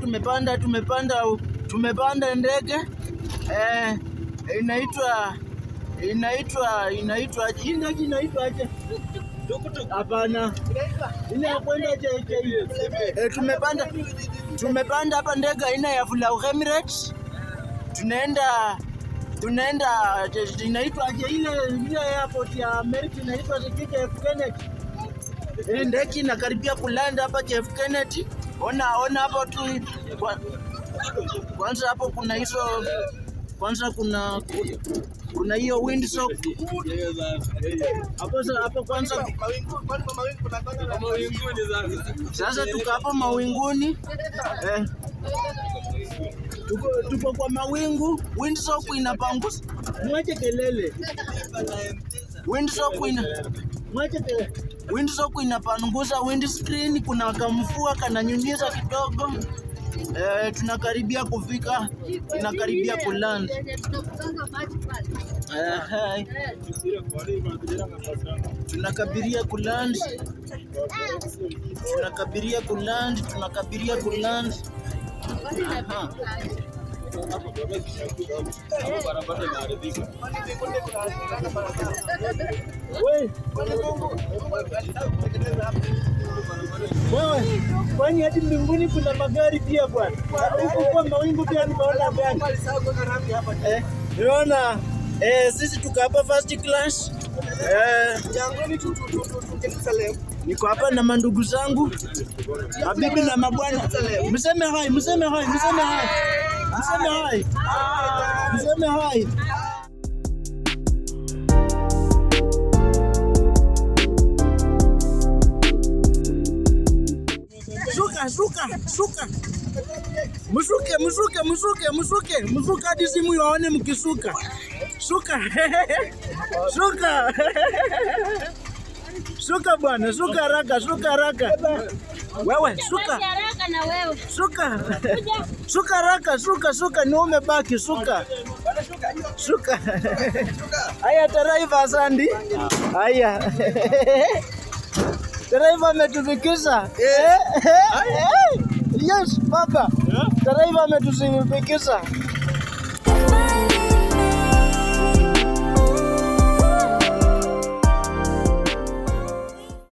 tumepanda ndege inaitwa aje? Hapana. Ile ya kwenda tumepanda hapa ndege aina ya Fly Emirates. Tunaenda inaitwa aje ile airport ya America inaitwa JF Kennedy. Ndege inakaribia kulanda hapa JF Kennedy. Ona hapo tu kwanza hapo kuna hizo kuna hiyo windsock hapo kwanza. Sasa tuko hapo mawinguni tuko kwa mawingu. Windsock inapangusa, mwache kelele. Windsock inapangusa windscreen. Kuna kamfua kananyunyiza kidogo. Tunakaribia kufika, inakaribia kuland. Tunakabiria kuland. Wewe, kwani hadi mbinguni kuna magari pia bwana? Huko kwa mawingu pia nimeona gari. Unaona? Sisi tuko hapa first class. Niko hapa na mandugu zangu, mabibi na mabwana. Mseme hai. Shuka. Msuke hadi simu yaone mkisuka. Shuka. Shuka bwana, shuka haraka. Wewe shuka. Shuka haraka, ni umebaki shuka. Haya driver Sandi. Haya. Driver ametufikisha. Yes baba. Driver ametufikisha.